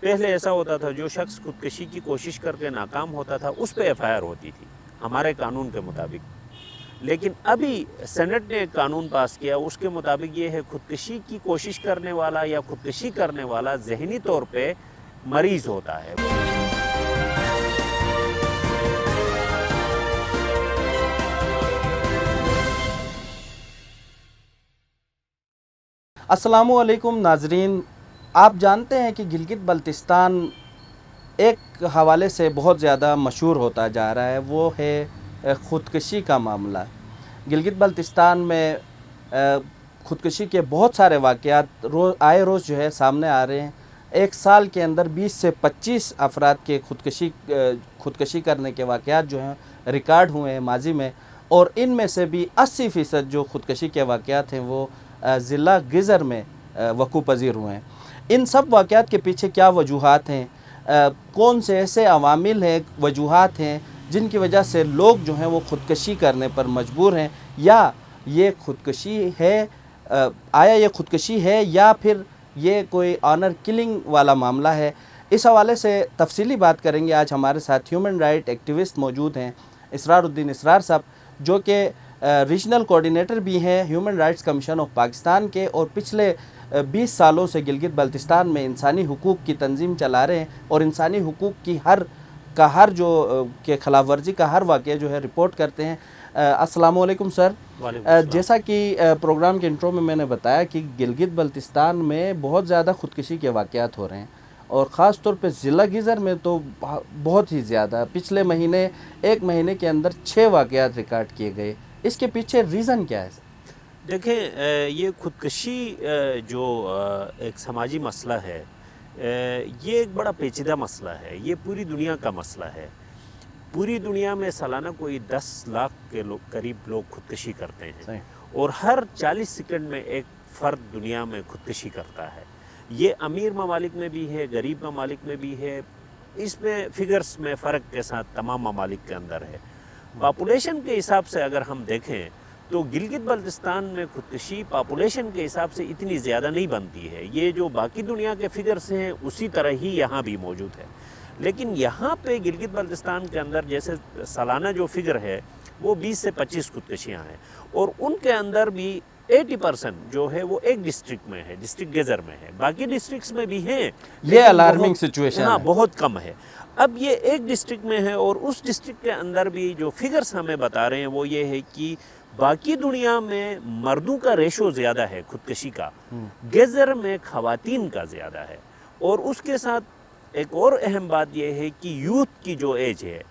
پہلے ایسا ہوتا تھا جو شخص خودکشی کی کوشش کر کے ناکام ہوتا تھا اس پہ ایف آئی آر ہوتی تھی ہمارے قانون کے مطابق، لیکن ابھی سینٹ نے ایک قانون پاس کیا، اس کے مطابق یہ ہے خودکشی کی کوشش کرنے والا یا خودکشی کرنے والا ذہنی طور پہ مریض ہوتا ہے۔ السلام علیکم ناظرین، آپ جانتے ہیں کہ گلگت بلتستان ایک حوالے سے بہت زیادہ مشہور ہوتا جا رہا ہے، وہ ہے خودکشی کا معاملہ۔ گلگت بلتستان میں خودکشی کے بہت سارے واقعات آئے روز جو ہے سامنے آ رہے ہیں۔ ایک سال کے اندر 20 سے 25 افراد کے خودکشی کرنے کے واقعات جو ہیں ریکارڈ ہوئے ہیں ماضی میں، اور ان میں سے بھی 80% جو خودکشی کے واقعات ہیں وہ ضلع گیزر میں وقوع پذیر ہوئے ہیں۔ ان سب واقعات کے پیچھے کیا وجوہات ہیں، کون سے ایسے عوامل ہیں، وجوہات ہیں جن کی وجہ سے لوگ جو ہیں وہ خودکشی کرنے پر مجبور ہیں، یا یہ خودکشی ہے، آیا یہ خودکشی ہے یا پھر یہ کوئی آنر کلنگ والا معاملہ ہے؟ اس حوالے سے تفصیلی بات کریں گے۔ آج ہمارے ساتھ ہیومن رائٹ ایکٹیوسٹ موجود ہیں، اسرار الدین اسرار صاحب، جو کہ ریجنل کوارڈینیٹر بھی ہیں human rights commission of Pakistan کے، اور پچھلے 20 سالوں سے گلگت بلتستان میں انسانی حقوق کی تنظیم چلا رہے ہیں، اور انسانی حقوق کی ہر جو کہ خلاف ورزی کا ہر واقعہ جو ہے رپورٹ کرتے ہیں۔ السلام علیکم سر۔ جیسا کہ پروگرام کے انٹرو میں نے بتایا کہ گلگت بلتستان میں بہت زیادہ خودکشی کے واقعات ہو رہے ہیں، اور خاص طور پہ ضلع گیزر میں تو بہت ہی زیادہ، پچھلے ایک مہینے کے اندر 6 واقعات ریکارڈ کیے گئے۔ اس کے پیچھے ریزن کیا ہے سر؟ دیکھیں، یہ خودکشی جو ایک سماجی مسئلہ ہے، یہ ایک بڑا پیچیدہ مسئلہ ہے، یہ پوری دنیا کا مسئلہ ہے۔ پوری دنیا میں سالانہ کوئی 10 لاکھ کے قریب لوگ خودکشی کرتے ہیں، اور ہر 40 سیکنڈ میں ایک فرد دنیا میں خودکشی کرتا ہے۔ یہ امیر ممالک میں بھی ہے، غریب ممالک میں بھی ہے، اس میں فگرز میں فرق کے ساتھ تمام ممالک کے اندر ہے۔ پاپولیشن کے حساب سے اگر ہم دیکھیں تو گلگت بلتستان میں خودکشی پاپولیشن کے حساب سے اتنی زیادہ نہیں بنتی ہے، یہ جو باقی دنیا کے فگرز ہیں اسی طرح ہی یہاں بھی موجود ہے، لیکن یہاں پہ گلگت بلتستان کے اندر جیسے سالانہ جو فگر ہے وہ 20 سے 25 خودکشیاں ہیں، اور ان کے اندر بھی 80% جو ہے وہ ایک ڈسٹرکٹ میں ہے، ڈسٹرکٹ گیزر میں ہے، باقی ڈسٹرکٹس میں بھی ہیں، یہ الارمنگ سچویشن ہے، بہت کم ہے۔ اب یہ ایک ڈسٹرکٹ میں ہے، اور اس ڈسٹرکٹ کے اندر بھی جو فگرز ہمیں بتا رہے ہیں وہ یہ ہے کہ باقی دنیا میں مردوں کا ریشو زیادہ ہے خودکشی کا، گیزر میں خواتین کا زیادہ ہے، اور اس کے ساتھ ایک اور اہم بات یہ ہے کہ یوتھ کی جو ایج ہے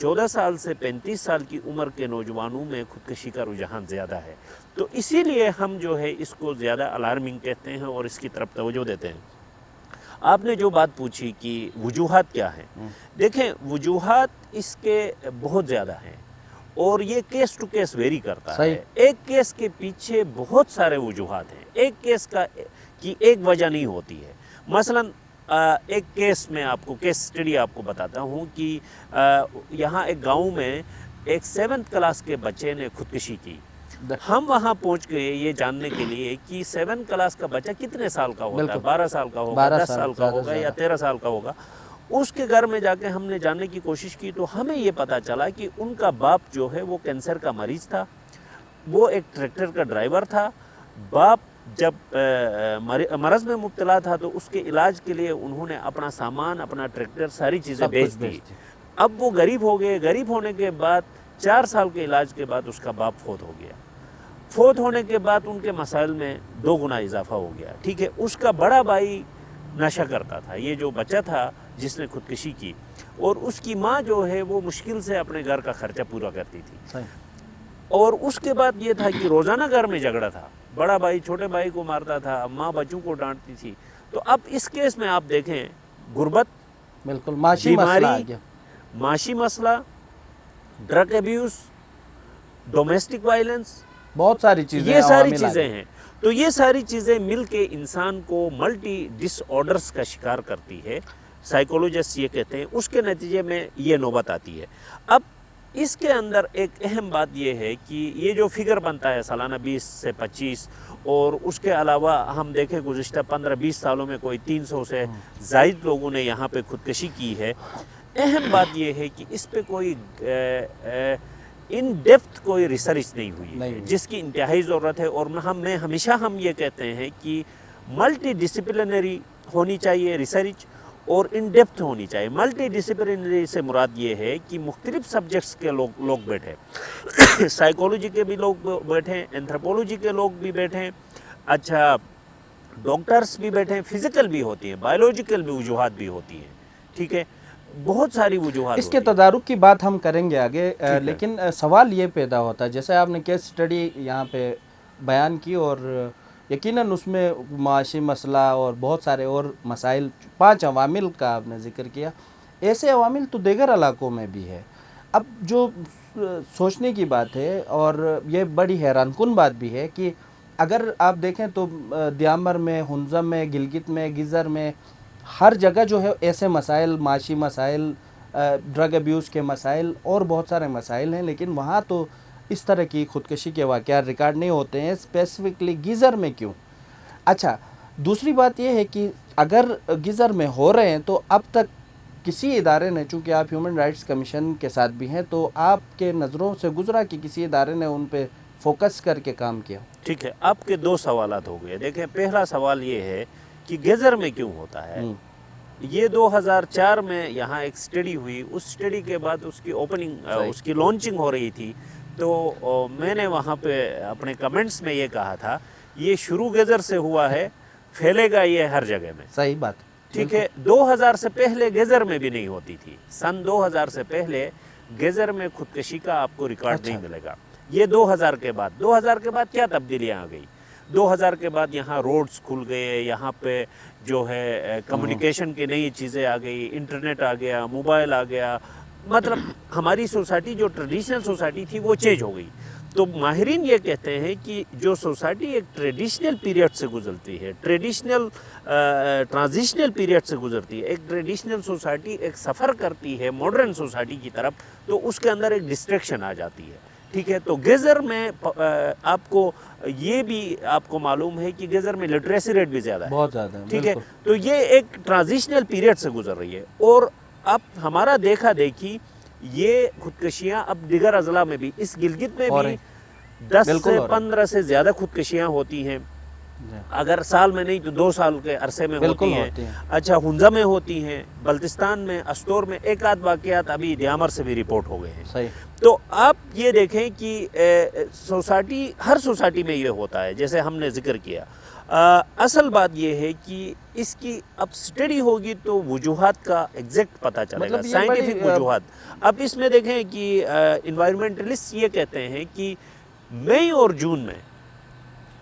14 سال سے 35 سال کی عمر کے نوجوانوں میں خودکشی کا رجحان زیادہ ہے، تو اسی لیے ہم جو ہے اس کو زیادہ الارمنگ کہتے ہیں اور اس کی طرف توجہ دیتے ہیں۔ آپ نے جو بات پوچھی کہ وجوہات کیا ہیں، دیکھیں وجوہات اس کے بہت زیادہ ہیں، اور یہ کیس ٹو کیس ویری کرتا ہے۔ ایک کیس کے پیچھے بہت سارے وجوہات ہیں، ایک کیس کی ایک وجہ نہیں ہوتی ہے۔ مثلا ایک کیس میں آپ کو کیس سٹڈی آپ کو بتاتا ہوں کہ یہاں ایک گاؤں میں ایک 7th کلاس کے بچے نے خودکشی کی۔ ہم وہاں پہنچ گئے یہ جاننے کے لیے کہ 7th کلاس کا بچہ کتنے سال کا ہوتا ہے، 12 سال کا ہوگا، 10 سال کا ہوگا یا 13 سال کا ہوگا۔ اس کے گھر میں جا کے ہم نے جاننے کی کوشش کی تو ہمیں یہ پتا چلا کہ ان کا باپ جو ہے وہ کینسر کا مریض تھا، وہ ایک ٹریکٹر کا ڈرائیور تھا۔ باپ جب مرض میں مبتلا تھا تو اس کے علاج کے لیے انہوں نے اپنا سامان، اپنا ٹریکٹر، ساری چیزیں بیچ دی۔ اب وہ غریب ہو گئے، غریب ہونے کے بعد 4 سال کے علاج کے بعد اس کا باپ فوت ہو گیا۔ فوت ہونے کے بعد ان کے مسائل میں 2 گنا اضافہ ہو گیا، ٹھیک ہے۔ اس کا بڑا بھائی نشہ کرتا تھا، یہ جو بچہ تھا جس نے خودکشی کی، اور اس کی ماں جو ہے وہ مشکل سے اپنے گھر کا خرچہ پورا کرتی تھی۔ اور اس کے بعد یہ تھا کہ روزانہ گھر میں جھگڑا تھا، بڑا بھائی چھوٹے بھائی کو مارتا تھا، ماں بچوں کو ڈانٹتی تھی۔ تو اب اس کیس میں آپ دیکھیں غربت، بالکل بیماری، معاشی مسئلہ، ڈرگ ایبیوز، ڈومیسٹک وائلنس، بہت ساری چیزیں، یہ ساری چیزیں ہیں۔ تو یہ ساری چیزیں مل کے انسان کو ملٹی ڈس آرڈرز کا شکار کرتی ہے، سائیکولوجسٹ یہ کہتے ہیں۔ اس کے نتیجے میں یہ نوبت آتی ہے۔ اب اس کے اندر ایک اہم بات یہ ہے کہ یہ جو فگر بنتا ہے سالانہ 20 سے 25 اور اس کے علاوہ ہم دیکھیں گزشتہ 15-20 سالوں میں کوئی 300 سے زائد لوگوں نے یہاں پہ خودکشی کی ہے، اہم بات یہ ہے کہ اس پہ کوئی ان ڈیپتھ کوئی ریسرچ نہیں ہوئی ہے جس کی انتہائی ضرورت ہے۔ اور ہمیشہ ہم یہ کہتے ہیں کہ ملٹی ڈسپلنری ہونی چاہیے ریسرچ اور ان ڈیپتھ ہونی چاہیے۔ ملٹی ڈسپلنری سے مراد یہ ہے کہ مختلف سبجیکٹس کے لوگ بیٹھے، سائیکولوجی کے بھی لوگ بیٹھیں، اینتھروپولوجی کے لوگ بھی بیٹھیں، اچھا ڈاکٹرز بھی بیٹھیں، فزیکل بھی ہوتی ہیں، بایولوجیکل بھی وجوہات بھی ہوتی ہیں، ٹھیک ہے، بہت ساری وجوہات اس کے تدارک کی بات ہم کریں گے آگے، لیکن سوال یہ پیدا ہوتا ہے جیسے آپ نے کیس سٹڈی یہاں پہ بیان کی اور یقیناً اس میں معاشی مسئلہ اور بہت سارے اور مسائل 5 عوامل کا آپ نے ذکر کیا، ایسے عوامل تو دیگر علاقوں میں بھی ہے۔ اب جو سوچنے کی بات ہے اور یہ بڑی حیران کن بات بھی ہے کہ اگر آپ دیکھیں تو دیامر میں، ہنزم میں، گلگت میں، گیزر میں ہر جگہ جو ہے ایسے مسائل، معاشی مسائل، ڈرگ ابیوز کے مسائل اور بہت سارے مسائل ہیں، لیکن وہاں تو اس طرح کی خودکشی کے واقعات ریکارڈ نہیں ہوتے ہیں، اسپیسیفکلی گیزر میں کیوں؟ اچھا، دوسری بات یہ ہے کہ اگر گیزر میں ہو رہے ہیں تو اب تک کسی ادارے نے، چونکہ آپ ہیومن رائٹس کمیشن کے ساتھ بھی ہیں، تو آپ کے نظروں سے گزرا کہ کسی ادارے نے ان پہ فوکس کر کے کام کیا؟ ٹھیک ہے، آپ کے 2 سوالات ہو گئے۔ دیکھیں، پہلا سوال یہ ہے کہ گیزر میں کیوں ہوتا ہے؟ یہ 2004 میں یہاں ایک سٹڈی ہوئی، اس سٹڈی کے بعد اس کی اوپننگ، اس کی لانچنگ ہو رہی تھی، تو میں نے وہاں پہ اپنے کمنٹس میں یہ کہا تھا یہ شروع گیزر سے ہوا ہے، پھیلے گا یہ ہر جگہ میں۔ صحیح بات، ٹھیک ہے، 2000 سے پہلے گیزر میں بھی نہیں ہوتی تھی، سن 2000 سے پہلے گیزر میں خودکشی کا آپ کو ریکارڈ نہیں ملے گا۔ یہ 2000 کے بعد کیا تبدیلیاں آ گئی؟ 2000 کے بعد یہاں روڈز کھل گئے، یہاں پہ جو ہے کمیونیکیشن کی نئی چیزیں آ گئی، انٹرنیٹ آ گیا، موبائل آ گیا، مطلب ہماری سوسائٹی جو ٹریڈیشنل سوسائٹی تھی وہ چینج ہو گئی۔ تو ماہرین یہ کہتے ہیں کہ جو سوسائٹی ایک ٹریڈیشنل پیریڈ سے گزرتی ہے، ٹرانزیشنل پیریڈ سے گزرتی ہے، ایک ٹریڈیشنل سوسائٹی ایک سفر کرتی ہے ماڈرن سوسائٹی کی طرف، تو اس کے اندر ایک ڈسٹریکشن آ جاتی ہے، ٹھیک ہے۔ تو گیزر میں آپ کو یہ بھی آپ کو معلوم ہے کہ گیزر میں لٹریسی ریٹ بھی زیادہ ہے، بہت زیادہ ہے، ٹھیک ہے۔ تو یہ ایک ٹرانزیشنل پیریڈ سے گزر رہی ہے، اور اب ہمارا دیکھا دیکھی یہ خودکشیاں اب دیگر اضلاع میں بھی، اس گلگت میں بھی 10 سے 15 سے زیادہ خودکشیاں ہوتی ہیں، اگر سال میں نہیں تو 2 سال کے عرصے میں ہوتی ہیں۔ اچھا، ہنزا میں ہوتی ہیں، بلتستان میں، استور میں ایک آدھ واقعات ابھی دیامر سے بھی رپورٹ ہو گئے ہیں۔ تو آپ یہ دیکھیں کہ سوسائٹی، ہر سوسائٹی میں یہ ہوتا ہے جیسے ہم نے ذکر کیا۔ اصل بات یہ ہے کہ اس کی اب سٹڈی ہوگی تو وجوہات کا ایگزیکٹ پتہ چلے گا، سائنٹیفک وجوہات۔ اب اس میں دیکھیں کہ انوائرمنٹلسٹ یہ کہتے ہیں کہ مئی اور جون میں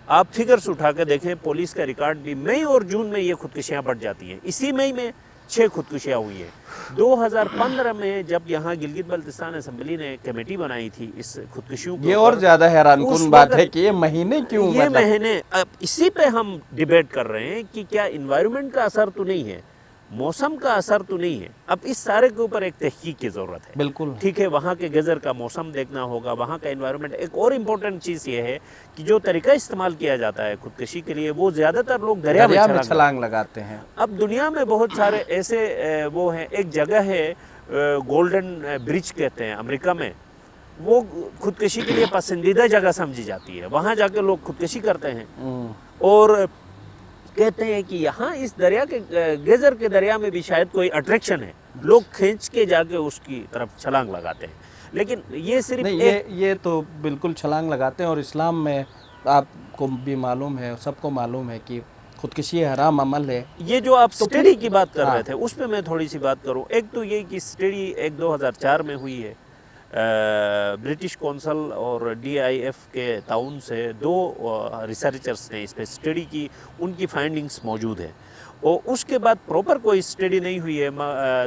آپ فگرز اٹھا کے دیکھیں، پولیس کا ریکارڈ بھی مئی اور جون میں یہ خودکشیاں بڑھ جاتی ہیں۔ اسی مئی میں 6 خودکشیاں ہوئی ہیں۔ 2015 میں جب یہاں گلگت بلتستان اسمبلی نے کمیٹی بنائی تھی اس خودکشیوں کو، یہ اور زیادہ حیران کن بات ہے کہ یہ مہینے کیوں، یہ مہینے، اب اسی پہ ہم ڈیبیٹ کر رہے ہیں کہ کیا انوائرمنٹ کا اثر تو نہیں ہے، موسم کا اثر تو نہیں ہے۔ اب اس سارے کے اوپر ایک تحقیق کی ضرورت ہے، بالکل، ٹھیک ہے۔ وہاں کے گیزر کا موسم دیکھنا ہوگا، وہاں کا انوائرمنٹ۔ ایک اور امپورٹنٹ چیز یہ ہے کہ جو طریقہ استعمال کیا جاتا ہے خودکشی کے لیے، وہ زیادہ تر لوگ دریا میں چھلانگ لگاتے ہیں۔ اب دنیا میں بہت سارے ایسے وہ ہیں، ایک جگہ ہے گولڈن برج کہتے ہیں امریکہ میں، وہ خودکشی کے لیے پسندیدہ جگہ سمجھی جاتی ہے، وہاں جا کے لوگ خودکشی کرتے ہیں، اور کہتے ہیں کہ یہاں اس دریا کے، گیزر کے دریا میں بھی شاید کوئی اٹریکشن ہے، لوگ کھینچ کے جا کے اس کی طرف چھلانگ لگاتے ہیں۔ لیکن یہ صرف یہ تو بالکل چھلانگ لگاتے ہیں، اور اسلام میں آپ کو بھی معلوم ہے، سب کو معلوم ہے کہ خودکشی حرام عمل ہے۔ یہ جو آپ سٹڈی کی بات کر رہے تھے اس پہ میں تھوڑی سی بات کروں۔ ایک تو یہ کہ سٹڈی ایک 2004 میں ہوئی ہے، برٹش کونسل اور ڈی آئی ایف کے تعاون سے 2 ریسرچرز نے اس پہ سٹڈی کی، ان کی فائنڈنگز موجود ہیں، اور اس کے بعد پراپر کوئی سٹڈی نہیں ہوئی ہے۔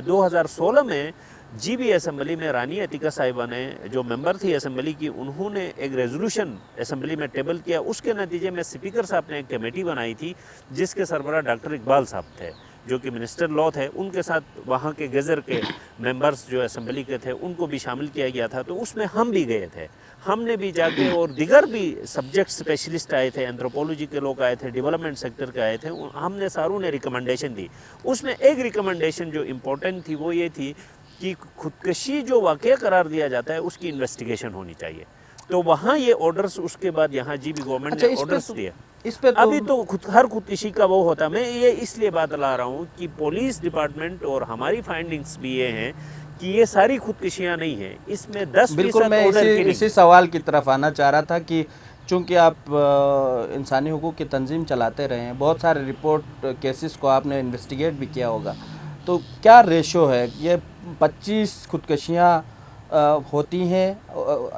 2016 میں جی بی اسمبلی میں رانی عتیقہ صاحبہ نے، جو ممبر تھی اسمبلی کی، انہوں نے ایک ریزولوشن اسمبلی میں ٹیبل کیا۔ اس کے نتیجے میں اسپیکر صاحب نے ایک کمیٹی بنائی تھی جس کے سربراہ ڈاکٹر اقبال صاحب تھے، جو کہ منسٹر لا تھے، ان کے ساتھ وہاں کے گزر کے ممبرز جو اسمبلی کے تھے ان کو بھی شامل کیا گیا تھا، تو اس میں ہم بھی گئے تھے، ہم نے بھی جا کے، اور دیگر بھی سبجیکٹ اسپیشلسٹ آئے تھے، اینتھروپولوجی کے لوگ آئے تھے، ڈیولپمنٹ سیکٹر کے آئے تھے، ہم نے ساروں نے ریکمنڈیشن دی۔ اس میں ایک ریکمنڈیشن جو امپورٹنٹ تھی وہ یہ تھی کہ خودکشی جو واقعہ قرار دیا جاتا ہے اس کی انویسٹیگیشن ہونی چاہیے۔ تو وہاں یہ آرڈرز، اس کے بعد یہاں جی بی گورنمنٹ نے آرڈرز دیے۔ اس پہ ابھی تو ہر خودکشی کا وہ ہوتا ہے، میں یہ اس لیے بات لا رہا ہوں کہ پولیس ڈپارٹمنٹ اور ہماری فائنڈنگز بھی یہ ہیں کہ یہ ساری خودکشیاں نہیں ہیں، اس میں 10% بالکل میں اسی سوال کی طرف آنا چاہ رہا تھا کہ چونکہ آپ انسانی حقوق کی تنظیم چلاتے رہے ہیں، بہت سارے رپورٹ کیسز کو آپ نے انویسٹیگیٹ بھی کیا ہوگا، تو کیا ریشو ہے؟ یہ 25 خودکشیاں ہوتی ہیں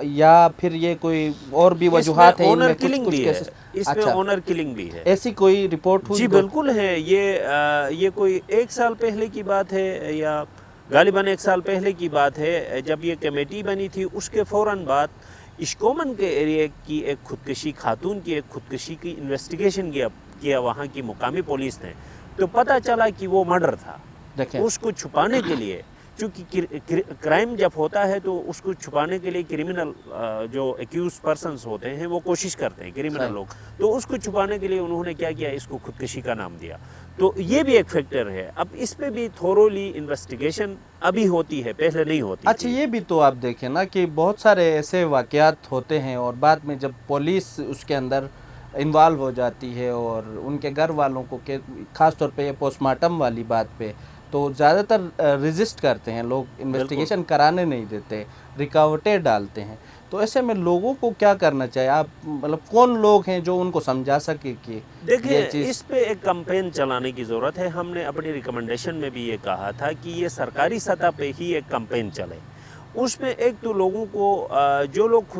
یا پھر یہ کوئی اور بھی وجوہات ہیں؟ اونر کلنگ بھی ہے، اس میں اونر کلنگ بھی ہے۔ ایسی کوئی رپورٹ ہوئی؟ جی بالکل ہے، یہ کوئی 1 سال پہلے کی بات ہے، یا غالباً 1 سال پہلے کی بات ہے، جب یہ کمیٹی بنی تھی اس کے فوراً بعد اشکومن کے ایریے کی ایک خودکشی، خاتون کی ایک خودکشی کی انویسٹیگیشن کیا وہاں کی مقامی پولیس نے، تو پتہ چلا کہ وہ مرڈر تھا۔ اس کو چھپانے کے لیے، چونکہ کرائم جب ہوتا ہے تو اس کو چھپانے کے لیے کرمنل جو ایکیوز پرسنز ہوتے ہیں وہ کوشش کرتے ہیں، کرمنل لوگ، تو اس کو چھپانے کے لیے انہوں نے کیا کیا، اس کو خودکشی کا نام دیا۔ تو یہ بھی ایک فیکٹر ہے۔ اب اس پہ بھی تھورولی انویسٹیگیشن ابھی ہوتی ہے، پہلے نہیں ہوتی۔ اچھا، یہ بھی تو آپ دیکھیں نا کہ بہت سارے ایسے واقعات ہوتے ہیں اور بعد میں جب پولیس اس کے اندر انوالو ہو جاتی ہے اور ان کے گھر والوں کو، خاص طور پہ یہ پوسٹ مارٹم والی بات پہ تو زیادہ تر ریزسٹ کرتے ہیں لوگ، انویسٹیگیشن کرانے نہیں دیتے، رکاوٹیں ڈالتے ہیں، تو ایسے میں لوگوں کو کیا کرنا چاہیے؟ آپ مطلب کون لوگ ہیں جو ان کو سمجھا سکے کہ دیکھیں اس پہ ایک کمپین چلانے کی ضرورت ہے۔ ہم نے اپنی ریکمنڈیشن میں بھی یہ کہا تھا کہ یہ سرکاری سطح پہ ہی ایک کمپین چلے۔ اس میں ایک تو لوگوں کو، جو لوگ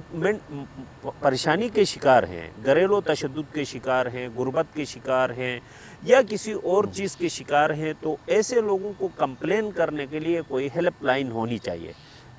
پریشانی کے شکار ہیں، گھریلو تشدد کے شکار ہیں، غربت کے شکار ہیں یا کسی اور چیز کے شکار ہیں، تو ایسے لوگوں کو کمپلین کرنے کے لیے کوئی ہیلپ لائن ہونی چاہیے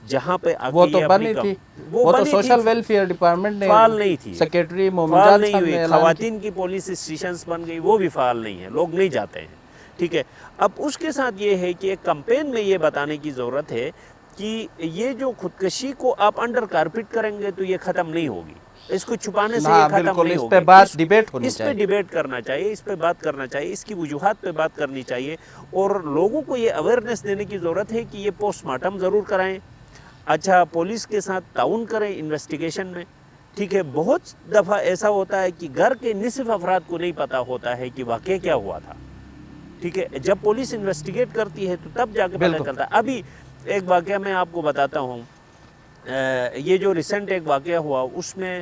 جہاں پہ وہ تو بنی تھی، وہ تو سوشل ویلفیئر ڈپارٹمنٹ نے فعال نہیں تھی، سیکریٹری مومن فعال جان نہیں صاحب ہوئی، نے خواتین کی پولیس اسٹیشنز بن گئی، وہ بھی فعال نہیں ہے، لوگ نہیں جاتے ہیں، ٹھیک ہے۔ اب اس کے ساتھ یہ ہے کہ ایک کمپین میں یہ بتانے کی ضرورت ہے کہ یہ جو خودکشی کو آپ انڈر کارپیٹ کریں گے تو یہ ختم نہیں ہوگی، اس کو چھپانے سے یہ ختم نہیں ہوگی، اس پہ بات ڈیبیٹ ہونی اس پہ چاہیے، ڈیبیٹ کرنا چاہیے، اس پہ بات کرنا چاہیے، اس کی وجوہات پہ بات کرنی چاہیے، اور لوگوں کو یہ اویئرنیس دینے کی ضرورت ہے کہ یہ پوسٹ مارٹم ضرور کرائیں، اچھا پولیس کے ساتھ تعاون کریں انویسٹیگیشن میں، ٹھیک ہے۔ بہت دفعہ ایسا ہوتا ہے کہ گھر کے نصف افراد کو نہیں پتہ ہوتا ہے کہ واقعہ کیا ہوا تھا، ٹھیک ہے۔ جب پولیس انویسٹیگیٹ کرتی ہے تو تب جا کے پتہ چلتا ہے۔ ابھی ایک واقعہ میں آپ کو بتاتا ہوں، یہ جو ریسنٹ ایک واقعہ ہوا اس میں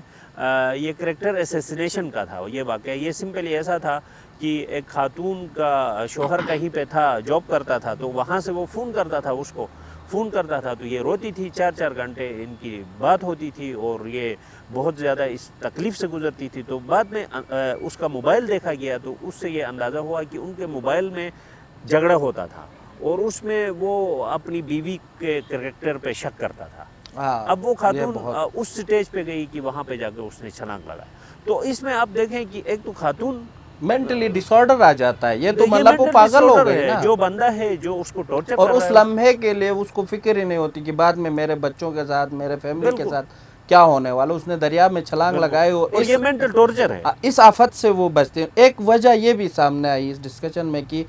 یہ کریکٹر اسیسینیشن کا تھا یہ واقعہ۔ یہ سمپلی ایسا تھا کہ ایک خاتون کا شوہر کہیں پہ تھا، جاب کرتا تھا، تو وہاں سے وہ فون کرتا تھا، اس کو فون کرتا تھا تو یہ روتی تھی، 4 گھنٹے ان کی بات ہوتی تھی اور یہ بہت زیادہ اس تکلیف سے گزرتی تھی۔ تو بعد میں اس کا موبائل دیکھا گیا تو اس سے یہ اندازہ ہوا کہ ان کے موبائل میں جھگڑا ہوتا تھا اور اس میں وہ اپنی بیوی کے کریکٹر پہ شک کرتا تھا۔ اب وہ خاتون اس سٹیج پہ گئی کہ وہاں پہ جا کے اس نے چھلانگ لگایا۔ تو اس میں آپ دیکھیں کہ ایک تو خاتون مینٹلی ڈس آرڈر آ جاتا ہے، یہ تو مطلب وہ پاگل ہو گئی نا، جو بندہ ہے جو اس کو ٹارچر اور اس لمحے کے لیے اس کو فکر ہی نہیں ہوتی کہ بعد میں میرے بچوں کے ساتھ، میرے فیملی کے ساتھ کیا ہونے والا۔ اس نے دریا میں چھلانگ لگائی اور یہ مینٹل ٹارچر ہے، اس آفت سے وہ بچتے ہیں۔ ایک وجہ یہ بھی سامنے آئی اس ڈسکشن میں کہ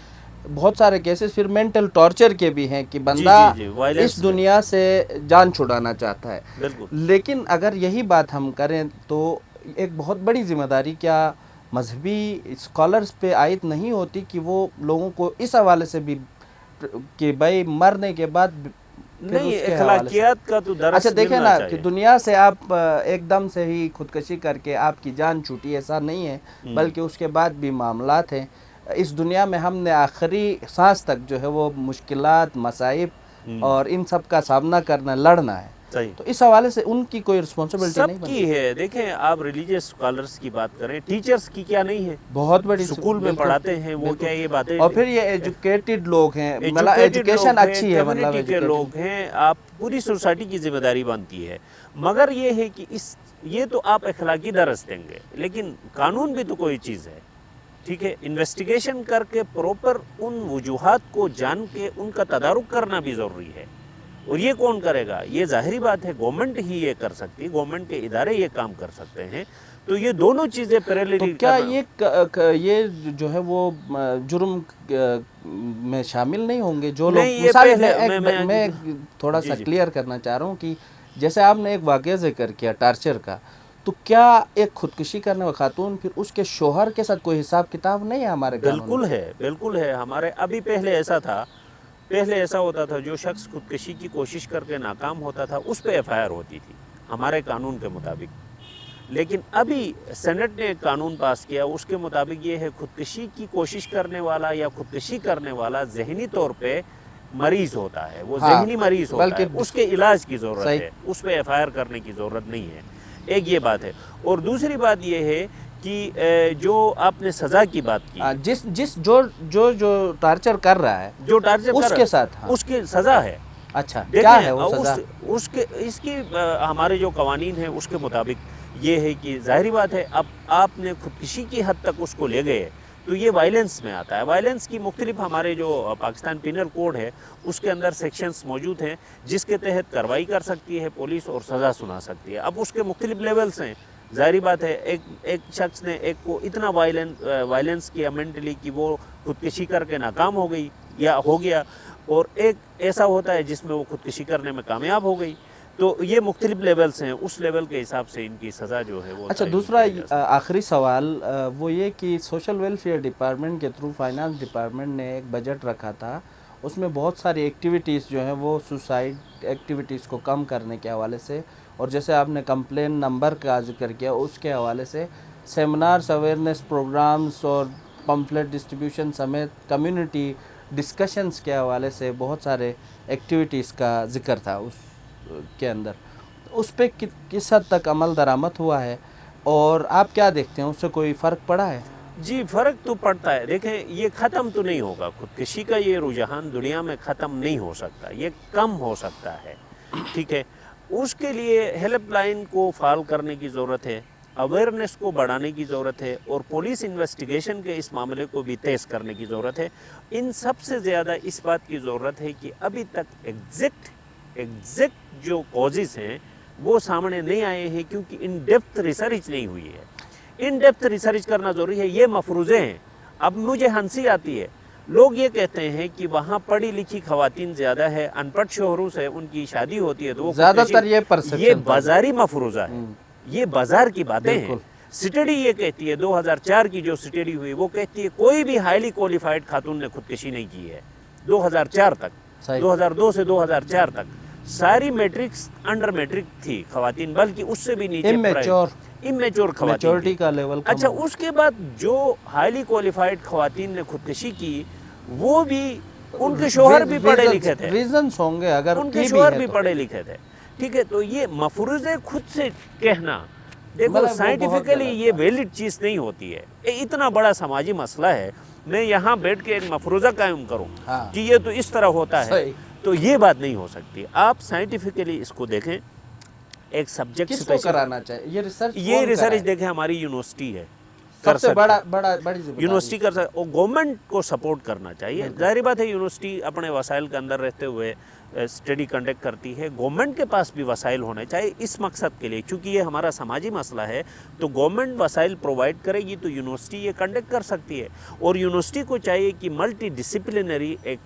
بہت سارے کیسز پھر مینٹل ٹارچر کے بھی ہیں کہ بندہ اس دنیا سے جان چھڑانا چاہتا ہے۔ لیکن اگر یہی بات ہم کریں تو ایک بہت بڑی ذمہ داری کیا مذہبی اسکالرز پہ عائد نہیں ہوتی کہ وہ لوگوں کو اس حوالے سے بھی کہ بھائی مرنے کے بعد نہیں، اخلاقیات کا تو درس اچھا دیکھیں نا کہ دنیا سے آپ ایک دم سے ہی خودکشی کر کے آپ کی جان چھوٹی، ایسا نہیں ہے، بلکہ اس کے بعد بھی معاملات ہیں۔ اس دنیا میں ہم نے آخری سانس تک جو ہے وہ مشکلات، مصائب اور ان سب کا سامنا کرنا، لڑنا ہے، تو اس حوالے سے ان کی کوئی رسپانسبلٹی نہیں سب کی ہے۔ دیکھیں آپ ریلیجیس اسکالرس کی بات کریں، ٹیچرز کی کیا نہیں ہے؟ بہت بڑی، سکول میں پڑھاتے ہیں وہ، کیا یہ باتیں؟ اور پھر یہ ایجوکیٹڈ لوگ ہیں، مطلب ایجوکیشن اچھی ہے، مطلب کے لوگ ہیں، آپ پوری سوسائٹی کی ذمہ داری بنتی ہے، مگر یہ ہے کہ یہ تو آپ اخلاقی درس دیں گے، لیکن قانون بھی تو کوئی چیز ہے، ٹھیک ہے، انویسٹیگیشن کر کے پروپر ان وجوہات کو جان کے ان کا تدارک کرنا بھی ضروری ہے. اور یہ کون کرے گا؟ یہ ظاہری بات ہے گورنمنٹ ہی یہ کر سکتی، گورنمنٹ کے ادارے یہ کام کر سکتے ہیں. تو یہ دونوں چیزیں تو پیریللی کیا یہ جو ہے وہ جرم میں شامل نہیں ہوں گے جو لوگ؟ نہیں، یہ مثال پہلے میں تھوڑا سا کلیئر کرنا چاہ رہا ہوں کہ جیسے آپ نے ایک واقعہ ذکر کیا ٹارچر کا، تو کیا ایک خودکشی کرنے والی خاتون پھر اس کے شوہر کے ساتھ کوئی حساب کتاب نہیں ہے ہمارے قانون میں؟ بالکل ہے، بالکل ہے. ہمارے ابھی پہلے ایسا تھا، پہلے ایسا ہوتا تھا جو شخص خودکشی کی کوشش کر کے ناکام ہوتا تھا اس پہ ایف آئی آر ہوتی تھی ہمارے قانون کے مطابق. لیکن ابھی سینٹ نے ایک قانون پاس کیا، اس کے مطابق یہ ہے خودکشی کی کوشش کرنے والا یا خودکشی کرنے والا ذہنی طور پہ مریض ہوتا ہے، وہ ذہنی مریض ہوتا ہے، اس کے علاج کی ضرورت ہے، اس پہ ایف آئی آر کرنے کی ضرورت نہیں ہے. ایک یہ بات ہے. اور دوسری بات یہ ہے کہ جو آپ نے سزا کی بات کی، جو ٹارچر کر رہا ہے جو ٹارچر اس کے ساتھ اس کی سزا ہے. اچھا کیا ہے وہ دیکھیں سزا؟ اس کی ہمارے جو قوانین ہیں اس کے مطابق یہ ہے کہ ظاہری بات ہے اب آپ نے خودکشی کی حد تک اس کو لے گئے تو یہ وائلنس میں آتا ہے. وائلنس کی مختلف ہمارے جو پاکستان پینل کوڈ ہے اس کے اندر سیکشنز موجود ہیں جس کے تحت کارروائی کر سکتی ہے پولیس اور سزا سنا سکتی ہے. اب اس کے مختلف لیولز ہیں. ظاہری بات ہے ایک شخص نے ایک کو اتنا وائلنس کیا مینٹلی کہ وہ خودکشی کر کے ناکام ہو گئی یا ہو گیا، اور ایک ایسا ہوتا ہے جس میں وہ خودکشی کرنے میں کامیاب ہو گئی. تو یہ مختلف لیولز ہیں، اس لیول کے حساب سے ان کی سزا جو ہے وہ. اچھا دوسرا آخری سوال وہ یہ کہ سوشل ویلفیئر ڈپارٹمنٹ کے تھرو فائنانس ڈپارٹمنٹ نے ایک بجٹ رکھا تھا، اس میں بہت ساری ایکٹیویٹیز جو ہیں وہ سوسائڈ ایکٹیویٹیز کو کم کرنے کے حوالے سے، اور جیسے آپ نے کمپلین نمبر کا ذکر کیا اس کے حوالے سے سیمینارز، اویئرنیس پروگرامز اور پمفلیٹ ڈسٹریبیوشن سمیت کمیونٹی ڈسکشنز کے حوالے سے بہت سارے ایکٹیویٹیز کا ذکر تھا اس کے اندر. اس پہ کس حد تک عمل درآمد ہوا ہے اور آپ کیا دیکھتے ہیں اس سے کوئی فرق پڑا ہے؟ جی فرق تو پڑتا ہے. دیکھیں یہ ختم تو نہیں ہوگا، خودکشی کا یہ رجحان دنیا میں ختم نہیں ہو سکتا، یہ کم ہو سکتا ہے. ٹھیک ہے، اس کے لیے ہیلپ لائن کو فعال کرنے کی ضرورت ہے، اویئرنیس کو بڑھانے کی ضرورت ہے، اور پولیس انویسٹیگیشن کے اس معاملے کو بھی تیز کرنے کی ضرورت ہے. ان سب سے زیادہ اس بات کی ضرورت ہے کہ ابھی تک ایگزیکٹ جو کازز ہیں وہ سامنے نہیں آئے ہیں کیونکہ ان ڈیپتھ ریسرچ نہیں ہوئی ہے. ان ڈیپتھ ریسرچ کرنا ضروری ہے. یہ مفروضے ہیں. اب مجھے ہنسی آتی ہے، لوگ یہ کہتے ہیں کہ وہاں پڑھی لکھی خواتین زیادہ ہے، ان پڑھ شوہروں سے ان کی شادی ہوتی ہے تو وہ زیادہ تر یہ بازاری مفروضہ ہے، یہ بازار کی باتیں ہیں. سٹڈی یہ کہتی ہے 2004 کی جو سٹڈی ہوئی وہ کہتی ہے کوئی بھی ہائیلی کوالیفائڈ خاتون نے خودکشی نہیں کی ہے 2004 تک. 2002 سے 2004 تک ساری میٹرکس انڈر میٹرک تھی خواتین، بلکہ اس سے بھی نیچے امیچور خواتین میچورٹی کا لیول. اچھا اس کے بعد جو ہائیلی کوالیفائڈ خواتین نے خودکشی کی وہ بھی ان کے شوہر بھی پڑھے لکھے تھے، ریزنز ہوں گے اگر ان کے شوہر بھی پڑھے لکھے تھے. ٹھیک ہے، تو یہ مفروضے خود سے کہنا دیکھو سائنٹیفکلی یہ ویلڈ چیز نہیں ہوتی ہے. اتنا بڑا سماجی مسئلہ ہے، میں یہاں بیٹھ کے ایک مفروضہ قائم کروں کہ یہ تو اس طرح ہوتا ہے تو یہ بات نہیں ہو سکتی. آپ سائنٹیفکلی اس کو دیکھیں. ایک سبجیکٹ کس کو کرانا چاہیے یہ ریسرچ دیکھیں ہماری یونیورسسٹی ہے، سب سے بڑی یونیورسٹی کر سکتے، اور گورنمنٹ کو سپورٹ کرنا چاہیے. ظاہری بات ہے یونیورسٹی اپنے وسائل کے اندر رہتے ہوئے اسٹڈی کنڈکٹ کرتی ہے. گورنمنٹ کے پاس بھی وسائل ہونے چاہیے اس مقصد کے لیے، چونکہ یہ ہمارا سماجی مسئلہ ہے تو گورنمنٹ وسائل پرووائڈ کرے گی تو یونیورسٹی یہ کنڈکٹ کر سکتی ہے. اور یونیورسٹی کو چاہیے کہ ملٹی ڈسپلنری ایک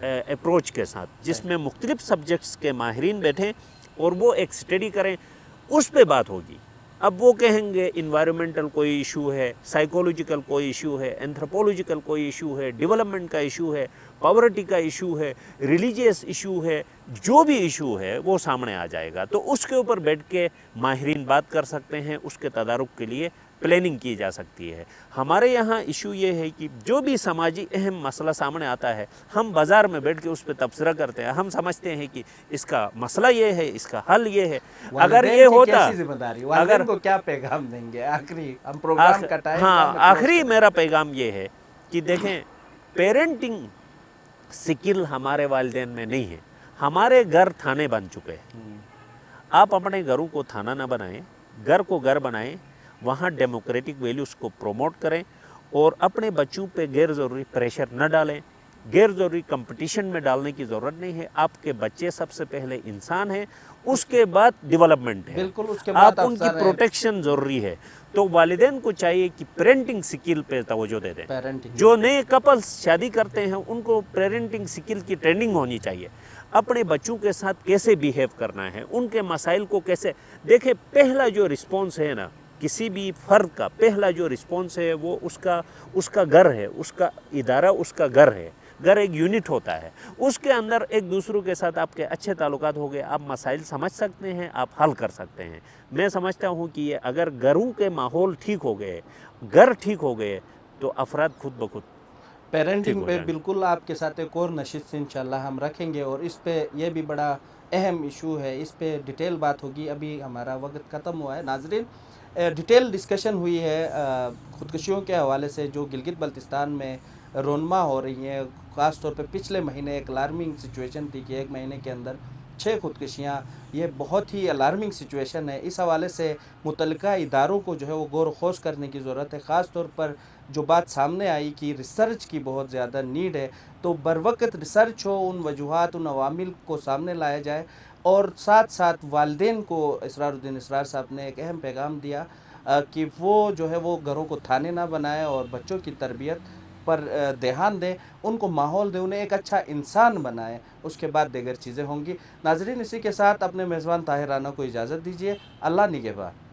اپروچ کے ساتھ جس میں مختلف سبجیکٹس کے ماہرین بیٹھیں اور وہ ایک اسٹڈی کریں، اس پہ بات ہوگی. اب وہ کہیں گے انوائرمنٹل کوئی ایشو ہے، سائیکولوجیکل کوئی ایشو ہے، اینتھروپولوجیکل کوئی ایشو ہے، ڈیولپمنٹ کا ایشو ہے، پاورٹی کا ایشو ہے، ریلیجیس ایشو ہے، جو بھی ایشو ہے وہ سامنے آ جائے گا. تو اس کے اوپر بیٹھ کے ماہرین بات کر سکتے ہیں، اس کے تدارک کے لیے پلاننگ کی جا سکتی ہے. ہمارے یہاں ایشو یہ ہے کہ جو بھی سماجی اہم مسئلہ سامنے آتا ہے ہم بازار میں بیٹھ کے اس پہ تبصرہ کرتے ہیں. ہم سمجھتے ہیں کہ اس کا مسئلہ یہ ہے، اس کا حل یہ ہے. اگر یہ ہوتا، اگر کو کیا پیغام دیں گے آخری ہم پروگرام کا ٹائم؟ ہاں آخری میرا پیغام یہ ہے کہ دیکھیں پیرنٹنگ سکل ہمارے والدین میں نہیں ہے. ہمارے گھر تھانے بن چکے ہیں. آپ اپنے گھروں کو تھانہ نہ بنائیں، گھر کو گھر بنائیں، وہاں ڈیموکریٹک ویلیوز کو پروموٹ کریں اور اپنے بچوں پہ غیر ضروری پریشر نہ ڈالیں، غیر ضروری کمپٹیشن میں ڈالنے کی ضرورت نہیں ہے۔ آپ کے بچے سب سے پہلے انسان ہیں، اس کے بعد ڈیولپمنٹ ہے، بالکل، اس کے بعد آپ ان کی افسر ہیں۔ پروٹیکشن ضروری ہے۔ تو والدین کو چاہیے کہ پیرنٹنگ سکل پہ توجہ دے دیں۔ پیرنٹنگ جو نئے کپلز شادی کرتے ہیں ان کو پیرنٹنگ سکل کی ٹریننگ ہونی چاہیے، اپنے بچوں کے ساتھ کیسے بیہیو کرنا ہے، ان کے مسائل کو کیسے دیکھیں۔ پہلا جو رسپانس ہے نا کسی بھی فرد کا، پہلا جو رسپانس ہے وہ اس کا گھر ہے، اس کا ادارہ اس کا گھر ہے۔ گھر ایک یونٹ ہوتا ہے، اس کے اندر ایک دوسروں کے ساتھ آپ کے اچھے تعلقات ہو گئے، آپ مسائل سمجھ سکتے ہیں، آپ حل کر سکتے ہیں۔ میں سمجھتا ہوں کہ یہ اگر گھروں کے ماحول ٹھیک ہو گئے، گھر ٹھیک ہو گئے، تو افراد خود بخود پیرنٹنگ ہو پہ جائیں گے۔ بالکل آپ کے ساتھ ایک اور نشست انشاءاللہ ہم رکھیں گے، اور اس پہ یہ بھی بڑا اہم ایشو ہے، اس پہ ڈیٹیل بات ہوگی۔ ابھی ہمارا وقت ختم ہوا ہے ناظرین، ڈیٹیل ڈسکشن ہوئی ہے خودکشیوں کے حوالے سے جو گلگت بلتستان میں رونما ہو رہی ہیں۔ خاص طور پہ پچھلے مہینے ایک الارمنگ سچویشن تھی کہ ایک مہینے کے اندر 6 خودکشیاں، یہ بہت ہی الارمنگ سچویشن ہے۔ اس حوالے سے متعلقہ اداروں کو جو ہے وہ غور و خوض کرنے کی ضرورت ہے۔ خاص طور پر جو بات سامنے آئی کہ ریسرچ کی بہت زیادہ نیڈ ہے، تو بروقت ریسرچ ہو، ان وجوہات، ان عوامل کو سامنے لایا جائے، اور ساتھ ساتھ والدین کو اسرار الدین اسرار صاحب نے ایک اہم پیغام دیا کہ وہ جو ہے وہ گھروں کو تھانے نہ بنائے اور بچوں کی تربیت پر دھیان دیں، ان کو ماحول دیں، انہیں ایک اچھا انسان بنائیں، اس کے بعد دیگر چیزیں ہوں گی۔ ناظرین، اسی کے ساتھ اپنے میزبان طاہر رانا کو اجازت دیجیے۔ اللہ نگہبان۔